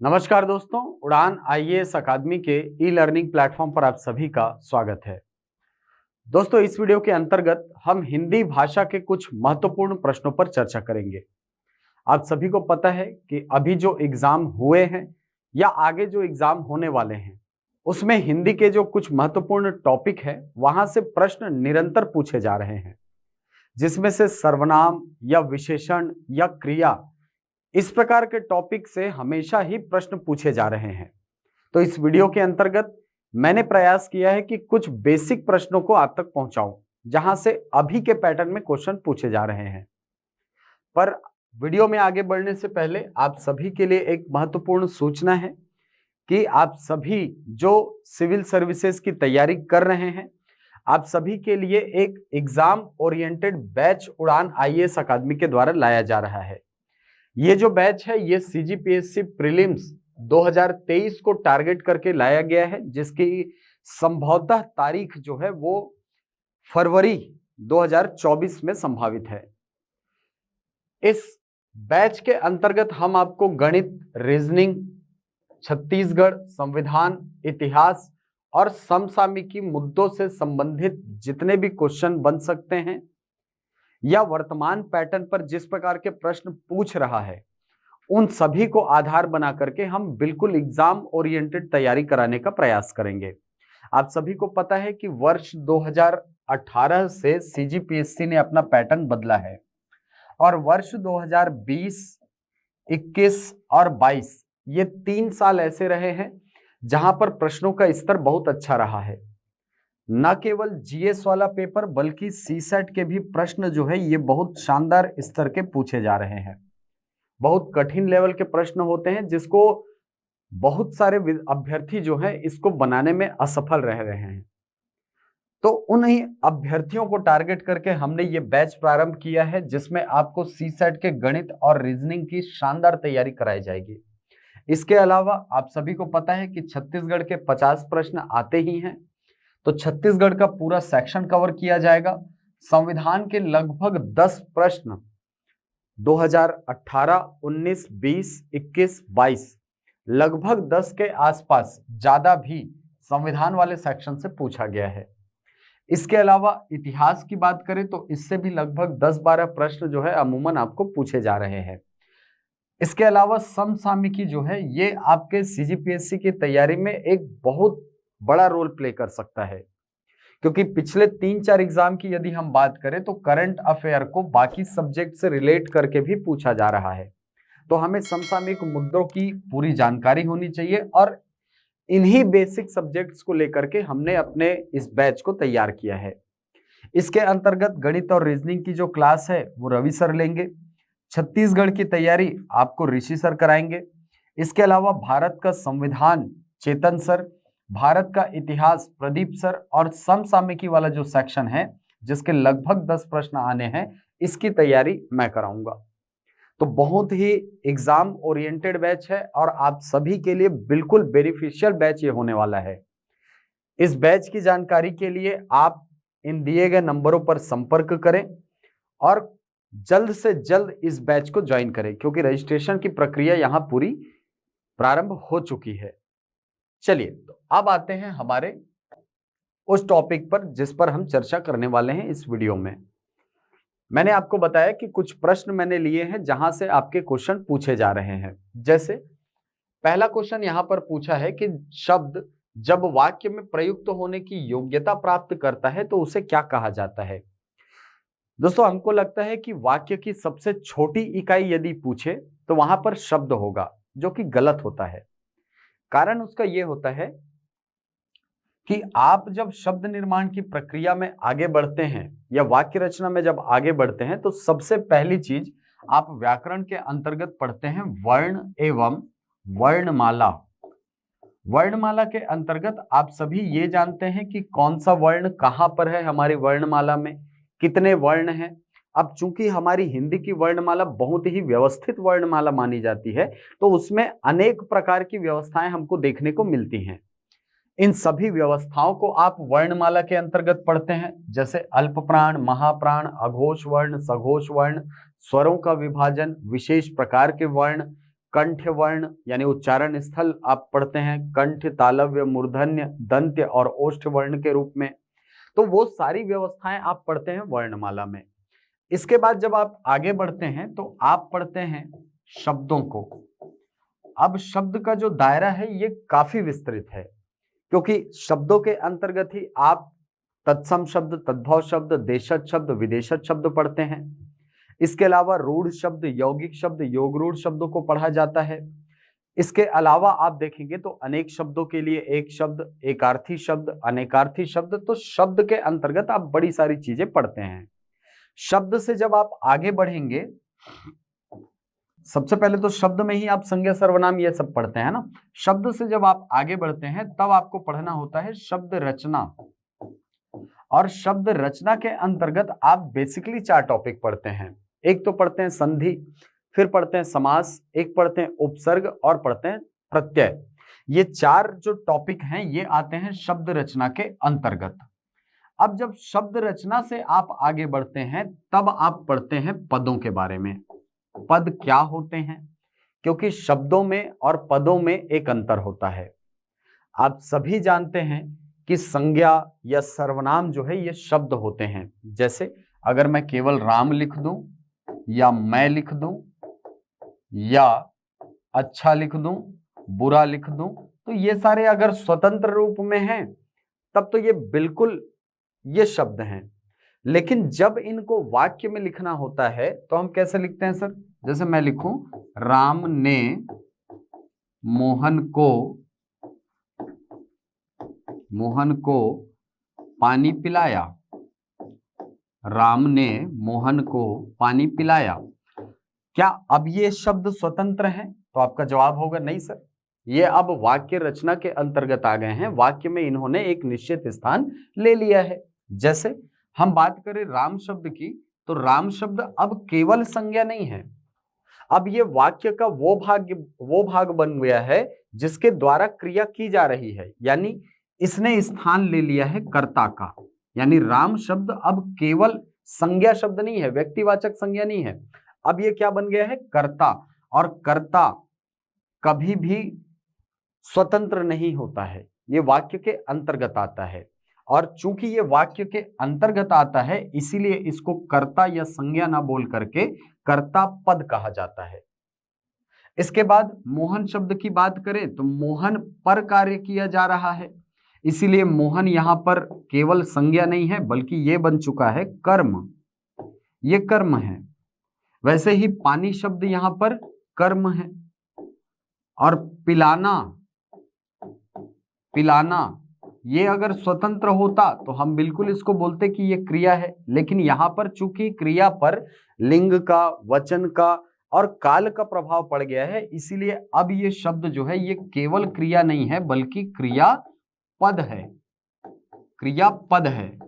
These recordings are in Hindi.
नमस्कार दोस्तों, उड़ान आईएएस अकादमी के ई लर्निंग प्लेटफॉर्म पर आप सभी का स्वागत है। दोस्तों, इस वीडियो के अंतर्गत हम हिंदी भाषा के कुछ महत्वपूर्ण प्रश्नों पर चर्चा करेंगे। आप सभी को पता है कि अभी जो एग्जाम हुए हैं या आगे जो एग्जाम होने वाले हैं, उसमें हिंदी के जो कुछ महत्वपूर्ण टॉपिक है वहां से प्रश्न निरंतर पूछे जा रहे हैं, जिसमें से सर्वनाम या विशेषण या क्रिया, इस प्रकार के टॉपिक से हमेशा ही प्रश्न पूछे जा रहे हैं। तो इस वीडियो के अंतर्गत मैंने प्रयास किया है कि कुछ बेसिक प्रश्नों को आप तक पहुंचाऊं, जहां से अभी के पैटर्न में क्वेश्चन पूछे जा रहे हैं। पर वीडियो में आगे बढ़ने से पहले आप सभी के लिए एक महत्वपूर्ण सूचना है कि आप सभी जो सिविल सर्विसेज की तैयारी कर रहे हैं, आप सभी के लिए एक एग्जाम ओरिएंटेड बैच उड़ान आईएएस अकादमी के द्वारा लाया जा रहा है। ये जो बैच है ये सीजीपीएससी प्रीलिम्स 2023 को टारगेट करके लाया गया है, जिसकी संभवतः तारीख जो है वो फरवरी 2024 में संभावित है। इस बैच के अंतर्गत हम आपको गणित, रीजनिंग, छत्तीसगढ़, संविधान, इतिहास और समसामयिकी मुद्दों से संबंधित जितने भी क्वेश्चन बन सकते हैं या वर्तमान पैटर्न पर जिस प्रकार के प्रश्न पूछ रहा है, उन सभी को आधार बना करके हम बिल्कुल एग्जाम ओरिएंटेड तैयारी कराने का प्रयास करेंगे। आप सभी को पता है कि वर्ष 2018 से सीजीपीएससी ने अपना पैटर्न बदला है और वर्ष 2020, 21 और 22 ये 3 साल ऐसे रहे हैं जहां पर प्रश्नों का स्तर बहुत अच्छा रहा है। न केवल जीएस वाला पेपर बल्कि सीसेट के भी प्रश्न जो है ये बहुत शानदार स्तर के पूछे जा रहे हैं। बहुत कठिन लेवल के प्रश्न होते हैं जिसको बहुत सारे अभ्यर्थी जो है इसको बनाने में असफल रह रहे हैं। तो उन्हीं अभ्यर्थियों को टारगेट करके हमने ये बैच प्रारंभ किया है, जिसमें आपको सीसेट के गणित और रीजनिंग की शानदार तैयारी कराई जाएगी। इसके अलावा आप सभी को पता है कि छत्तीसगढ़ के 50 प्रश्न आते ही हैं, तो छत्तीसगढ़ का पूरा सेक्शन कवर किया जाएगा। संविधान के लगभग 10 प्रश्न 2018, 19, 20, 21, 22 लगभग 10 के आसपास, ज्यादा भी संविधान वाले सेक्शन से पूछा गया है। इसके अलावा इतिहास की बात करें तो इससे भी लगभग 10-12 प्रश्न जो है अमूमन आपको पूछे जा रहे हैं। इसके अलावा समसामयिकी जो है ये आपके सीजीपीएससी की तैयारी में एक बहुत बड़ा रोल प्ले कर सकता है, क्योंकि पिछले 3-4 एग्जाम की यदि हम बात करें तो करंट अफेयर को बाकी सब्जेक्ट से रिलेट करके भी पूछा जा रहा है। तो हमें समसामयिक मुद्दों की पूरी जानकारी होनी चाहिए और इन्हीं बेसिक सब्जेक्ट्स को लेकर के हमने अपने इस बैच को तैयार किया है। इसके अंतर्गत गणित और रीजनिंग की जो क्लास है वो रवि सर लेंगे। छत्तीसगढ़ की तैयारी आपको ऋषि सर कराएंगे। इसके अलावा भारत का संविधान चेतन सर, भारत का इतिहास प्रदीप सर और समसामयिकी वाला जो सेक्शन है जिसके लगभग 10 प्रश्न आने हैं, इसकी तैयारी मैं कराऊंगा। तो बहुत ही एग्जाम ओरिएंटेड बैच है और आप सभी के लिए बिल्कुल बेनिफिशियल बैच ये होने वाला है। इस बैच की जानकारी के लिए आप इन दिए गए नंबरों पर संपर्क करें और जल्द से जल्द इस बैच को ज्वाइन करें, क्योंकि रजिस्ट्रेशन की प्रक्रिया यहां पूरी प्रारंभ हो चुकी है। चलिए, तो अब आते हैं हमारे उस टॉपिक पर जिस पर हम चर्चा करने वाले हैं इस वीडियो में। मैंने आपको बताया कि कुछ प्रश्न मैंने लिए हैं जहां से आपके क्वेश्चन पूछे जा रहे हैं। जैसे पहला क्वेश्चन यहां पर पूछा है कि शब्द जब वाक्य में प्रयुक्त होने की योग्यता प्राप्त करता है तो उसे क्या कहा जाता है। दोस्तों, हमको लगता है कि वाक्य की सबसे छोटी इकाई यदि पूछे तो वहां पर शब्द होगा, जो कि गलत होता है। कारण उसका यह होता है कि आप जब शब्द निर्माण की प्रक्रिया में आगे बढ़ते हैं या वाक्य रचना में जब आगे बढ़ते हैं तो सबसे पहली चीज आप व्याकरण के अंतर्गत पढ़ते हैं वर्ण एवं वर्णमाला। वर्णमाला के अंतर्गत आप सभी ये जानते हैं कि कौन सा वर्ण कहां पर है, हमारी वर्णमाला में कितने वर्ण हैं। अब चूंकि हमारी हिंदी की वर्णमाला बहुत ही व्यवस्थित वर्णमाला मानी जाती है, तो उसमें अनेक प्रकार की व्यवस्थाएं हमको देखने को मिलती हैं। इन सभी व्यवस्थाओं को आप वर्णमाला के अंतर्गत पढ़ते हैं, जैसे अल्प प्राण, महाप्राण, अघोष वर्ण, सघोष वर्ण, स्वरों का विभाजन, विशेष प्रकार के वर्ण, कंठ वर्ण यानी उच्चारण स्थल आप पढ़ते हैं कंठ, तालव्य, मूर्धन्य, दंत्य और ओष्ठ वर्ण के रूप में। तो वो सारी व्यवस्थाएं आप पढ़ते हैं वर्णमाला में। इसके बाद जब आप आगे बढ़ते हैं तो आप पढ़ते हैं शब्दों को। अब शब्द का जो दायरा है ये काफी विस्तृत है, क्योंकि शब्दों के अंतर्गत ही आप तत्सम शब्द, तद्भव शब्द, देशज शब्द, विदेशज शब्द पढ़ते हैं। इसके अलावा रूढ़ शब्द, यौगिक शब्द, योगरूढ़ शब्दों को पढ़ा जाता है। इसके अलावा आप देखेंगे तो अनेक शब्दों के लिए एक शब्द, एकार्थी शब्द, अनेकार्थी शब्द। तो शब्द के अंतर्गत आप बड़ी सारी चीजें पढ़ते हैं। शब्द से जब आप आगे बढ़ेंगे, सबसे पहले तो शब्द में ही आप संज्ञा, सर्वनाम ये सब पढ़ते हैं ना। शब्द से जब आप आगे बढ़ते हैं तब आपको पढ़ना होता है शब्द रचना। और शब्द रचना के अंतर्गत आप बेसिकली 4 टॉपिक पढ़ते हैं। एक तो पढ़ते हैं संधि, फिर पढ़ते हैं समास, एक पढ़ते हैं उपसर्ग और पढ़ते हैं प्रत्यय। ये 4 जो टॉपिक हैं ये आते हैं शब्द रचना के अंतर्गत। अब जब शब्द रचना से आप आगे बढ़ते हैं तब आप पढ़ते हैं पदों के बारे में। पद क्या होते हैं, क्योंकि शब्दों में और पदों में एक अंतर होता है। आप सभी जानते हैं कि संज्ञा या सर्वनाम जो है ये शब्द होते हैं। जैसे अगर मैं केवल राम लिख दूं या मैं लिख दूं या अच्छा लिख दूं, बुरा लिख दूं, तो ये सारे अगर स्वतंत्र रूप में हैं तब तो ये बिल्कुल ये शब्द हैं। लेकिन जब इनको वाक्य में लिखना होता है तो हम कैसे लिखते हैं सर? जैसे मैं लिखूं राम ने मोहन को पानी पिलाया। राम ने मोहन को पानी पिलाया। क्या अब ये शब्द स्वतंत्र हैं? तो आपका जवाब होगा नहीं सर, ये अब वाक्य रचना के अंतर्गत आ गए हैं। वाक्य में इन्होंने एक निश्चित स्थान ले लिया है। जैसे हम बात करें राम शब्द की, तो राम शब्द अब केवल संज्ञा नहीं है, अब ये वाक्य का वो भाग बन गया है जिसके द्वारा क्रिया की जा रही है, यानी इसने स्थान ले लिया है कर्ता का। यानी राम शब्द अब केवल संज्ञा शब्द नहीं है, व्यक्तिवाचक संज्ञा नहीं है, अब ये क्या बन गया है? कर्ता। और कर्ता कभी भी स्वतंत्र नहीं होता है, ये वाक्य के अंतर्गत आता है। और चूंकि ये वाक्य के अंतर्गत आता है इसीलिए इसको कर्ता या संज्ञा ना बोल करके कर्ता पद कहा जाता है। इसके बाद मोहन शब्द की बात करें तो मोहन पर कार्य किया जा रहा है, इसीलिए मोहन यहां पर केवल संज्ञा नहीं है बल्कि ये बन चुका है कर्म, ये कर्म है। वैसे ही पानी शब्द यहां पर कर्म है। और पिलाना ये अगर स्वतंत्र होता तो हम बिल्कुल इसको बोलते कि ये क्रिया है, लेकिन यहां पर चूंकि क्रिया पर लिंग का, वचन का और काल का प्रभाव पड़ गया है, इसीलिए अब ये शब्द जो है ये केवल क्रिया नहीं है बल्कि क्रियापद है, क्रियापद है।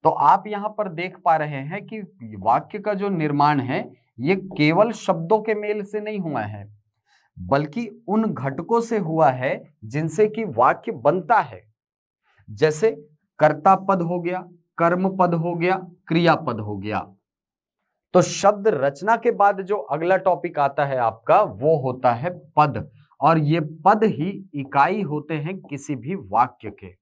तो आप यहां पर देख पा रहे हैं कि वाक्य का जो निर्माण है ये केवल शब्दों के मेल से नहीं हुआ है बल्कि उन घटकों से हुआ है जिनसे कि वाक्य बनता है। जैसे कर्ता पद हो गया, कर्म पद हो गया, क्रियापद हो गया। तो शब्द रचना के बाद जो अगला टॉपिक आता है आपका वो होता है पद, और ये पद ही इकाई होते हैं किसी भी वाक्य के।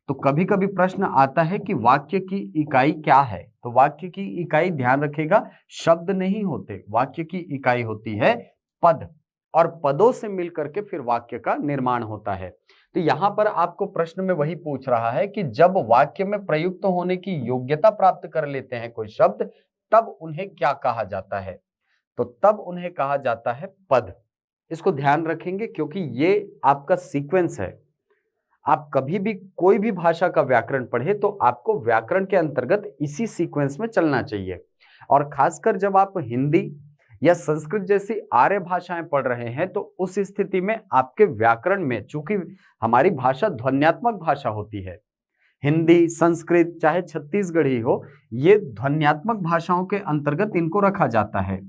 तो कभी कभी प्रश्न आता है कि वाक्य की इकाई क्या है, तो वाक्य की इकाई ध्यान रखेगा शब्द नहीं होते, वाक्य की इकाई होती है पद, और पदों से मिलकर के फिर वाक्य का निर्माण होता है। तो यहां पर आपको प्रश्न में वही पूछ रहा है कि जब वाक्य में प्रयुक्त होने की योग्यता प्राप्त कर लेते हैं कोई शब्द तब उन्हें क्या कहा जाता है? तो तब उन्हें कहा जाता है पद। इसको ध्यान रखेंगे क्योंकि ये आपका सीक्वेंस है। आप कभी भी कोई भी भाषा का व्याकरण पढ़े तो आपको व्याकरण के अंतर्गत इसी सीक्वेंस में चलना चाहिए। और खासकर जब आप हिंदी या संस्कृत जैसी आर्य भाषाएं पढ़ रहे हैं तो उस स्थिति में आपके व्याकरण में, चूंकि हमारी भाषा ध्वन्यात्मक भाषा होती है, हिंदी, संस्कृत चाहे छत्तीसगढ़ी हो, ये ध्वन्यात्मक भाषाओं के अंतर्गत इनको रखा जाता है।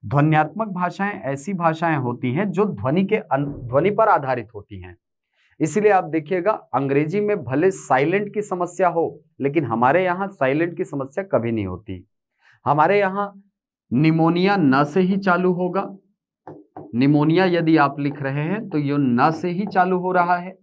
ध्वन्यात्मक भाषाएं ऐसी भाषाएं होती हैं जो ध्वनि पर आधारित होती हैं। इसीलिए आप देखिएगा अंग्रेजी में भले साइलेंट की समस्या हो लेकिन हमारे यहाँ साइलेंट की समस्या कभी नहीं होती। हमारे यहाँ निमोनिया न से ही चालू होगा, निमोनिया यदि आप लिख रहे हैं तो ये न से ही चालू हो रहा है।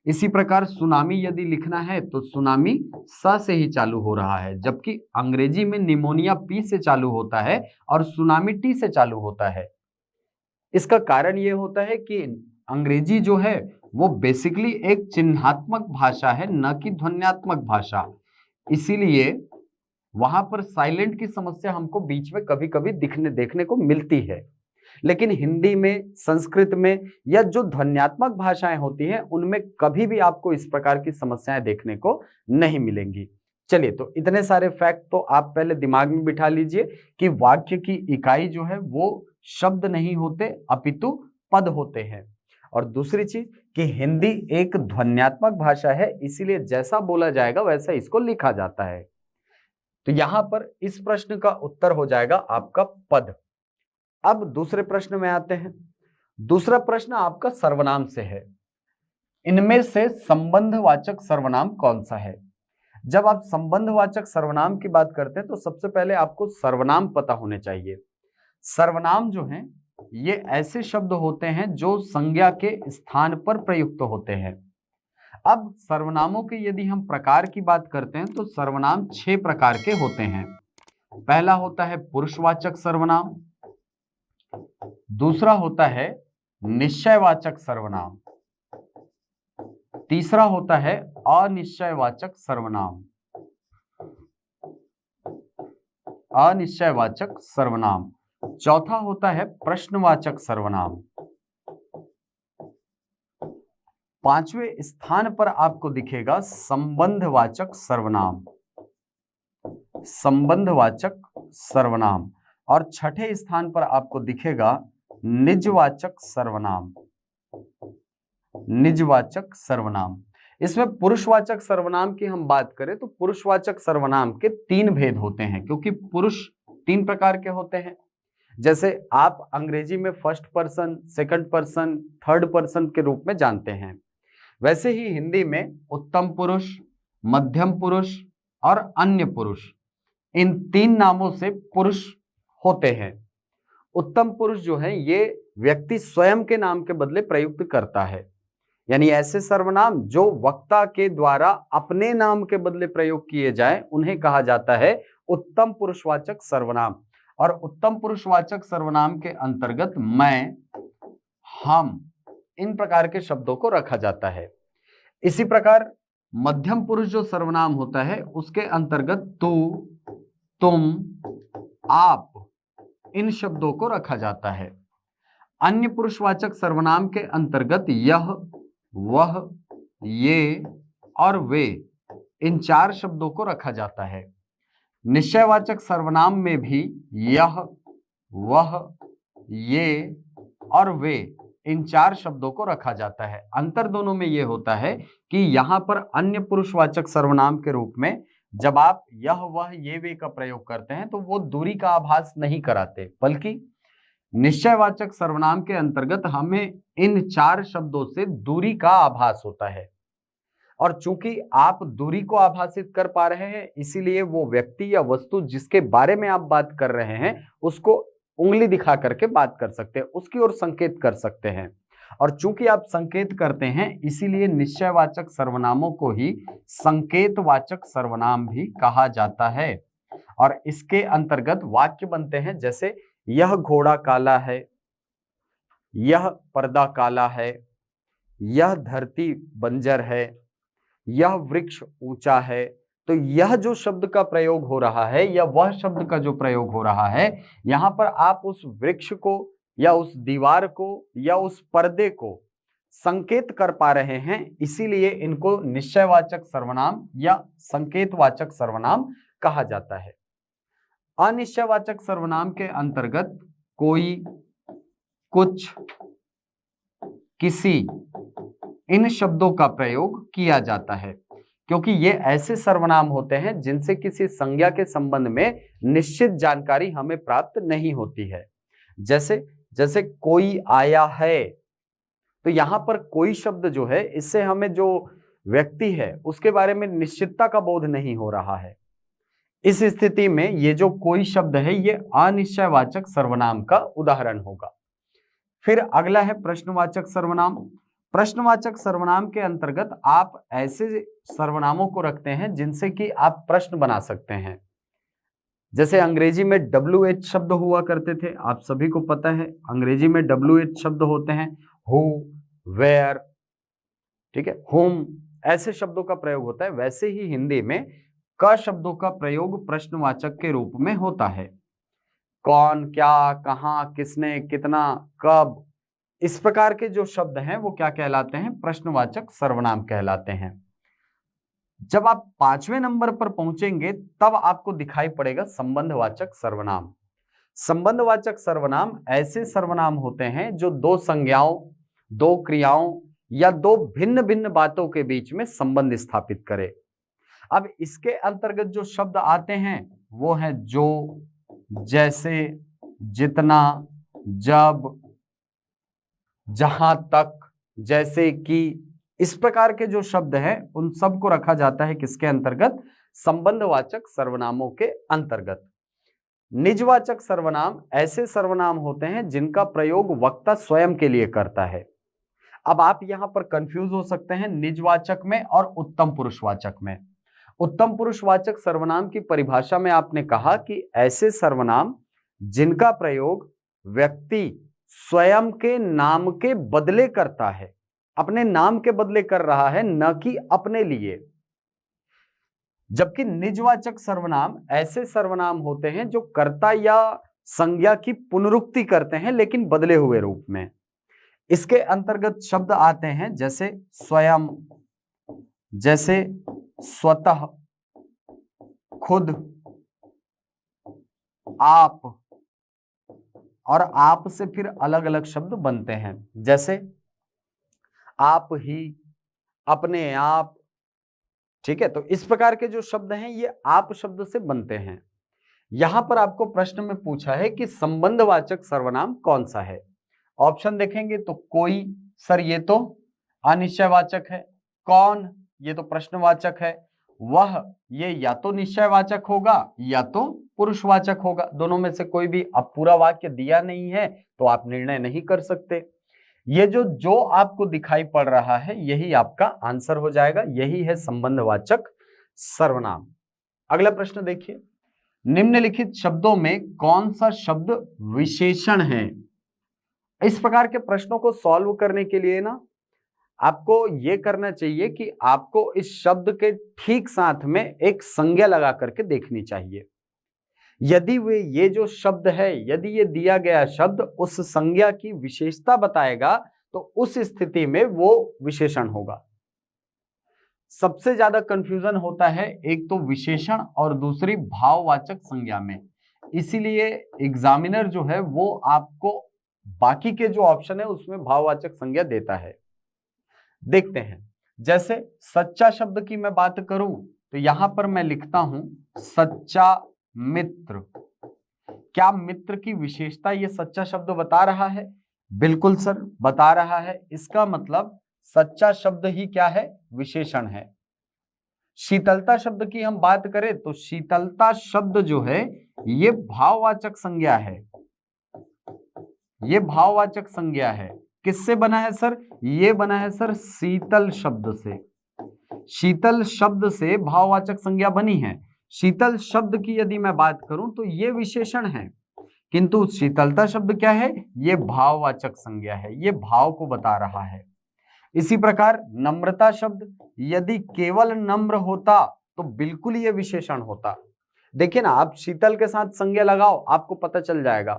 इसी प्रकार सुनामी यदि लिखना है तो सुनामी स से ही चालू हो रहा है, जबकि अंग्रेजी में निमोनिया पी से चालू होता है और सुनामी टी से चालू होता है। इसका कारण ये होता है कि अंग्रेजी जो है वो बेसिकली एक चिन्हात्मक भाषा है, न कि ध्वन्यात्मक भाषा। इसीलिए वहां पर साइलेंट की समस्या हमको बीच में कभी कभी देखने को मिलती है। लेकिन हिंदी में, संस्कृत में या जो ध्वन्यात्मक भाषाएं होती हैं उनमें कभी भी आपको इस प्रकार की समस्याएं देखने को नहीं मिलेंगी। चलिए, तो इतने सारे फैक्ट तो आप पहले दिमाग में बिठा लीजिए कि वाक्य की इकाई जो है वो शब्द नहीं होते अपितु पद होते हैं। और दूसरी चीज कि हिंदी एक ध्वन्यात्मक भाषा है, इसीलिए जैसा बोला जाएगा वैसा इसको लिखा जाता है। तो यहां पर इस प्रश्न का उत्तर हो जाएगा आपका पद। अब दूसरे प्रश्न में आते हैं। दूसरा प्रश्न आपका सर्वनाम से है। इनमें से संबंधवाचक सर्वनाम कौन सा है? जब आप संबंधवाचक सर्वनाम की बात करते हैं तो सबसे पहले आपको सर्वनाम पता होने चाहिए। सर्वनाम जो हैं ये ऐसे शब्द होते हैं जो संज्ञा के स्थान पर प्रयुक्त होते हैं। अब सर्वनामों के यदि हम प्रकार की बात करते हैं तो सर्वनाम 6 प्रकार के होते हैं। पहला होता है पुरुषवाचक सर्वनाम, दूसरा होता है निश्चयवाचक सर्वनाम, तीसरा होता है अनिश्चयवाचक सर्वनाम, अनिश्चयवाचक सर्वनाम, चौथा होता है प्रश्नवाचक सर्वनाम, पांचवें स्थान पर आपको दिखेगा संबंधवाचक सर्वनाम, संबंधवाचक सर्वनाम, और छठे स्थान पर आपको दिखेगा निजवाचक सर्वनाम, निजवाचक सर्वनाम। इसमें पुरुषवाचक सर्वनाम की हम बात करें तो पुरुषवाचक सर्वनाम के 3 भेद होते हैं, क्योंकि पुरुष 3 प्रकार के होते हैं। जैसे आप अंग्रेजी में first person, second person, third person के रूप में जानते हैं, वैसे ही हिंदी में उत्तम पुरुष, मध्यम पुरुष और अन्य पुरुष, इन 3 नामों से पुरुष होते हैं। उत्तम पुरुष जो है ये व्यक्ति स्वयं के नाम के बदले प्रयुक्त करता है, यानी ऐसे सर्वनाम जो वक्ता के द्वारा अपने नाम के बदले प्रयोग किए जाए उन्हें कहा जाता है उत्तम पुरुषवाचक सर्वनाम। और उत्तम पुरुषवाचक सर्वनाम के अंतर्गत मैं, हम, इन प्रकार के शब्दों को रखा जाता है। इसी प्रकार मध्यम पुरुष जो सर्वनाम होता है उसके अंतर्गत तू, तुम, आप, इन शब्दों को रखा जाता है। अन्य पुरुषवाचक सर्वनाम के अंतर्गत यह, वह, ये और वे, इन 4 शब्दों को रखा जाता है। निश्चयवाचक सर्वनाम में भी यह, वह, ये और वे, इन 4 शब्दों को रखा जाता है। अंतर दोनों में यह होता है कि यहां पर अन्य पुरुषवाचक सर्वनाम के रूप में जब आप यह, वह, ये, वे का प्रयोग करते हैं तो वो दूरी का आभास नहीं कराते, बल्कि निश्चयवाचक सर्वनाम के अंतर्गत हमें इन 4 शब्दों से दूरी का आभास होता है। और चूंकि आप दूरी को आभासित कर पा रहे हैं, इसीलिए वो व्यक्ति या वस्तु जिसके बारे में आप बात कर रहे हैं उसको उंगली दिखा करके बात कर सकते हैं, उसकी ओर संकेत कर सकते हैं। और चूंकि आप संकेत करते हैं, इसीलिए निश्चयवाचक सर्वनामों को ही संकेतवाचक सर्वनाम भी कहा जाता है। और इसके अंतर्गत वाक्य बनते हैं जैसे यह घोड़ा काला है, यह पर्दा काला है, यह धरती बंजर है, यह वृक्ष ऊंचा है। तो यह जो शब्द का प्रयोग हो रहा है या वह शब्द का जो प्रयोग हो रहा है, यहां पर आप उस वृक्ष को या उस दीवार को या उस पर्दे को संकेत कर पा रहे हैं, इसीलिए इनको निश्चयवाचक सर्वनाम या संकेतवाचक सर्वनाम कहा जाता है। अनिश्चयवाचक सर्वनाम के अंतर्गत कोई, कुछ, किसी, इन शब्दों का प्रयोग किया जाता है, क्योंकि ये ऐसे सर्वनाम होते हैं जिनसे किसी संज्ञा के संबंध में निश्चित जानकारी हमें प्राप्त नहीं होती है। जैसे कोई आया है, तो यहां पर कोई शब्द जो है इससे हमें जो व्यक्ति है उसके बारे में निश्चितता का बोध नहीं हो रहा है। इस स्थिति में ये जो कोई शब्द है ये अनिश्चयवाचक सर्वनाम का उदाहरण होगा। फिर अगला है प्रश्नवाचक सर्वनाम। प्रश्नवाचक सर्वनाम के अंतर्गत आप ऐसे सर्वनामों को रखते हैं जिनसे कि आप प्रश्न बना सकते हैं। जैसे अंग्रेजी में WH शब्द हुआ करते थे, आप सभी को पता है अंग्रेजी में WH शब्द होते हैं, हु, वेयर, ठीक है, हुम, ऐसे शब्दों का प्रयोग होता है। वैसे ही हिंदी में क शब्दों का प्रयोग प्रश्नवाचक के रूप में होता है। कौन, क्या, कहां, किसने, कितना, कब, इस प्रकार के जो शब्द हैं वो क्या कहलाते हैं? प्रश्नवाचक सर्वनाम कहलाते हैं। जब आप 5वें नंबर पर पहुंचेंगे तब आपको दिखाई पड़ेगा संबंधवाचक सर्वनाम। संबंधवाचक सर्वनाम ऐसे सर्वनाम होते हैं जो दो संज्ञाओं, दो क्रियाओं या दो भिन्न भिन्न बातों के बीच में संबंध स्थापित करे। अब इसके अंतर्गत जो शब्द आते हैं वो है जो, जैसे, जितना, जब, जहां तक, जैसे कि, इस प्रकार के जो शब्द हैं उन सबको रखा जाता है किसके अंतर्गत? संबंधवाचक सर्वनामों के अंतर्गत। निजवाचक सर्वनाम ऐसे सर्वनाम होते हैं जिनका प्रयोग वक्ता स्वयं के लिए करता है। अब आप यहां पर कंफ्यूज हो सकते हैं निजवाचक में और उत्तम पुरुषवाचक में। उत्तम पुरुषवाचक सर्वनाम की परिभाषा में आपने कहा कि ऐसे सर्वनाम जिनका प्रयोग व्यक्ति स्वयं के नाम के बदले करता है, अपने नाम के बदले कर रहा है, न कि अपने लिए। जबकि निजवाचक सर्वनाम ऐसे सर्वनाम होते हैं जो कर्ता या संज्ञा की पुनरुक्ति करते हैं लेकिन बदले हुए रूप में। इसके अंतर्गत शब्द आते हैं जैसे स्वयं, जैसे स्वतः, खुद, आप, और आप से फिर अलग अलग शब्द बनते हैं जैसे आप ही, अपने आप, ठीक है। तो इस प्रकार के जो शब्द हैं ये आप शब्द से बनते हैं। यहां पर आपको प्रश्न में पूछा है कि संबंधवाचक सर्वनाम कौन सा है। ऑप्शन देखेंगे तो कोई, सर ये तो अनिश्चयवाचक है। कौन, ये तो प्रश्नवाचक है। वह, ये या तो निश्चयवाचक होगा या तो पुरुषवाचक होगा, दोनों में से कोई भी। अब पूरा वाक्य दिया नहीं है तो आप निर्णय नहीं कर सकते। ये जो आपको दिखाई पड़ रहा है यही आपका आंसर हो जाएगा, यही है संबंधवाचक सर्वनाम। अगला प्रश्न देखिए, निम्नलिखित शब्दों में कौन सा शब्द विशेषण है? इस प्रकार के प्रश्नों को सॉल्व करने के लिए ना आपको यह करना चाहिए कि आपको इस शब्द के ठीक साथ में एक संज्ञा लगा करके देखनी चाहिए। यदि ये जो शब्द है, यदि ये दिया गया शब्द उस संज्ञा की विशेषता बताएगा तो उस स्थिति में वो विशेषण होगा। सबसे ज्यादा कंफ्यूजन होता है एक तो विशेषण और दूसरी भाववाचक संज्ञा में, इसीलिए एग्जामिनर जो है वो आपको बाकी के जो ऑप्शन है उसमें भाववाचक संज्ञा देता है। देखते हैं, जैसे सच्चा शब्द की मैं बात करूं तो यहां पर मैं लिखता हूं सच्चा मित्र। क्या मित्र की विशेषता ये सच्चा शब्द बता रहा है? बिल्कुल सर, बता रहा है। इसका मतलब सच्चा शब्द ही क्या है? विशेषण है। शीतलता शब्द की हम बात करें तो शीतलता शब्द जो है ये भाववाचक संज्ञा है। ये भाववाचक संज्ञा है। किससे बना है सर? ये बना है सर शीतल शब्द से। शीतल शब्द से भाववाचक संज्ञा बनी है। शीतल शब्द की यदि मैं बात करूं तो ये विशेषण है, किंतु शीतलता शब्द क्या है? ये भाववाचक संज्ञा है, ये भाव को बता रहा है। इसी प्रकार नम्रता शब्द यदि केवल नम्र होता तो बिल्कुल ये विशेषण होता। देखिए ना, आप शीतल के साथ संज्ञा लगाओ, आपको पता चल जाएगा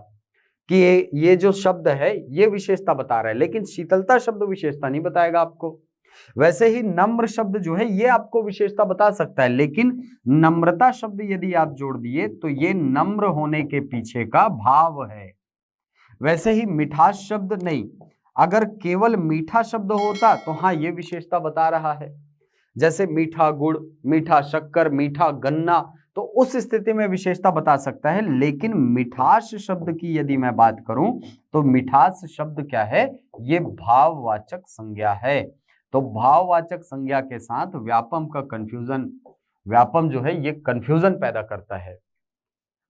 कि ये जो शब्द है ये विशेषता बता रहा है, लेकिन शीतलता शब्द विशेषता नहीं बताएगा आपको। वैसे ही नम्र शब्द जो है ये आपको विशेषता बता सकता है, लेकिन नम्रता शब्द यदि आप जोड़ दिए तो ये नम्र होने के पीछे का भाव है। वैसे ही मिठास शब्द नहीं, अगर केवल मीठा शब्द होता तो हाँ ये विशेषता बता रहा है। जैसे मीठा गुड़, मीठा शक्कर, मीठा गन्ना, तो उस स्थिति में विशेषता बता सकता है। लेकिन मिठास शब्द की यदि मैं बात करूं तो मिठास शब्द क्या है? ये भाववाचक संज्ञा है। तो भाववाचक संज्ञा के साथ व्यापम का कंफ्यूजन, व्यापम जो है ये कंफ्यूजन पैदा करता है।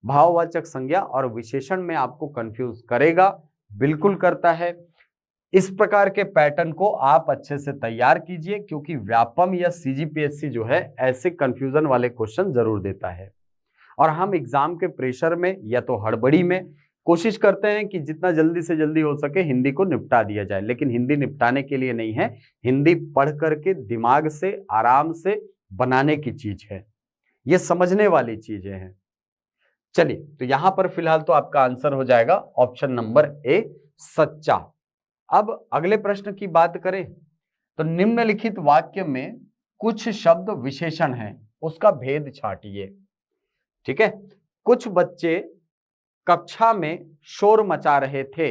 भाववाचक संज्ञा और विशेषण में आपको कंफ्यूज करेगा, बिल्कुल करता है। इस प्रकार के पैटर्न को आप अच्छे से तैयार कीजिए, क्योंकि व्यापम या सीजीपीएससी जो है ऐसे कंफ्यूजन वाले क्वेश्चन जरूर देता है। और हम एग्जाम के प्रेशर में या तो हड़बड़ी में कोशिश करते हैं कि जितना जल्दी से जल्दी हो सके हिंदी को निपटा दिया जाए, लेकिन हिंदी निपटाने के लिए नहीं है, हिंदी पढ़ करके दिमाग से आराम से बनाने की चीज है, ये समझने वाली चीजें हैं। चलिए, तो यहां पर फिलहाल तो आपका आंसर हो जाएगा ऑप्शन नंबर ए, सच्चा। अब अगले प्रश्न की बात करें तो निम्नलिखित वाक्य में कुछ शब्द विशेषण हैं, उसका भेद छाटिए। ठीक है, कुछ बच्चे कक्षा में शोर मचा रहे थे।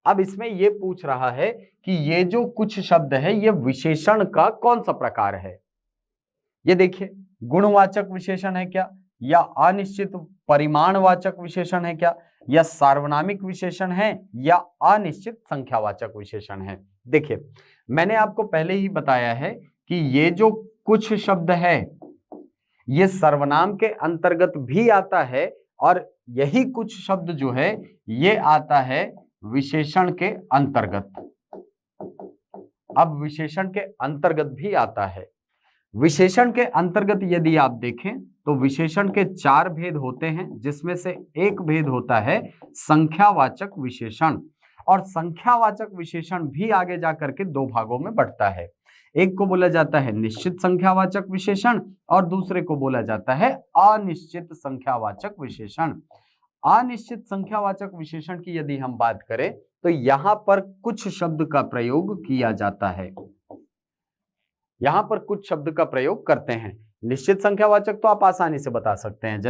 अब इसमें यह पूछ रहा है कि ये जो कुछ शब्द है ये विशेषण का कौन सा प्रकार है। ये देखिए, गुणवाचक विशेषण है क्या, या अनिश्चित परिमाणवाचक विशेषण है क्या, या सार्वनामिक विशेषण है, या अनिश्चित संख्यावाचक विशेषण है। देखिए, मैंने आपको पहले ही बताया है कि ये जो कुछ शब्द है ये सर्वनाम के अंतर्गत भी आता है, और यही कुछ शब्द जो है ये आता है विशेषण के अंतर्गत। अब विशेषण के अंतर्गत भी आता है। विशेषण के अंतर्गत यदि आप देखें तो विशेषण के 4 भेद होते हैं, जिसमें से एक भेद होता है संख्यावाचक विशेषण। और संख्यावाचक विशेषण भी आगे जाकर के 2 भागों में बढ़ता है। एक को बोला जाता है निश्चित संख्यावाचक विशेषण, और दूसरे को बोला जाता है अनिश्चित संख्यावाचक विशेषण। अनिश्चित संख्यावाचक विशेषण की यदि हम बात करें तो यहां पर कुछ शब्द का प्रयोग किया जाता है, यहां पर कुछ शब्द का प्रयोग करते हैं। निश्चित संख्यावाचक तो आप आसानी से बता सकते हैं,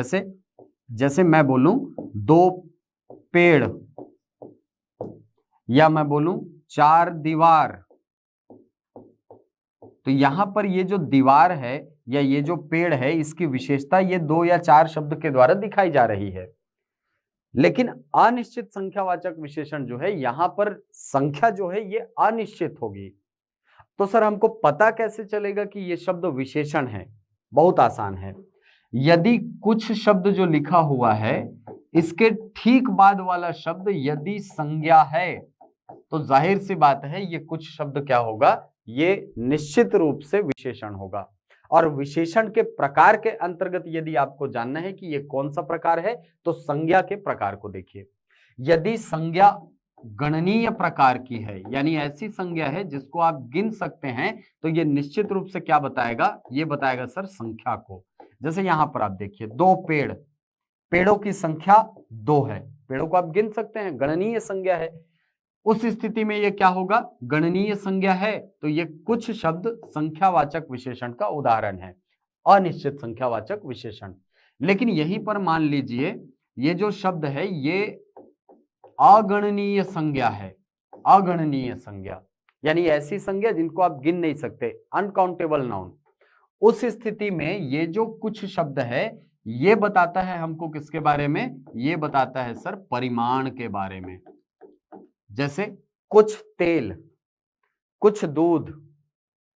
जैसे मैं बोलूं 2 पेड़, या मैं बोलूं 4 दीवार, तो यहां पर ये जो दीवार है या ये जो पेड़ है इसकी विशेषता ये 2 या 4 शब्द के द्वारा दिखाई जा रही है। लेकिन अनिश्चित संख्यावाचक विशेषण जो है यहां पर संख्या जो है ये अनिश्चित होगी। तो सर हमको पता कैसे चलेगा कि ये शब्द विशेषण है? बहुत आसान है। यदि कुछ शब्द जो लिखा हुआ है इसके ठीक बाद वाला शब्द यदि संज्ञा है तो जाहिर सी बात है ये कुछ शब्द क्या होगा, ये निश्चित रूप से विशेषण होगा। और विशेषण के प्रकार के अंतर्गत यदि आपको जानना है कि ये कौन सा प्रकार है तो संज्ञा के प्रकार को देखिए। यदि संज्ञा गणनीय प्रकार की है, यानी ऐसी संज्ञा है जिसको आप गिन सकते हैं, तो ये निश्चित रूप से क्या बताएगा, ये बताएगा सर संख्या को। जैसे यहां पर आप देखिए 2 पेड़, पेड़ों की संख्या 2 है, पेड़ों को आप गिन सकते हैं, गणनीय संज्ञा है। उस स्थिति में ये क्या होगा, गणनीय संज्ञा है, तो ये कुछ शब्द संख्यावाचक विशेषण का उदाहरण है, अनिश्चित संख्यावाचक विशेषण। लेकिन यहीं पर मान लीजिए ये जो शब्द है ये अगणनीय संज्ञा है, अगणनीय संज्ञा यानी ऐसी संज्ञा जिनको आप गिन नहीं सकते, अनकाउंटेबल नाउन। उस स्थिति में ये जो कुछ शब्द है ये बताता है हमको किसके बारे में, ये बताता है सर परिमाण के बारे में। जैसे कुछ तेल, कुछ दूध,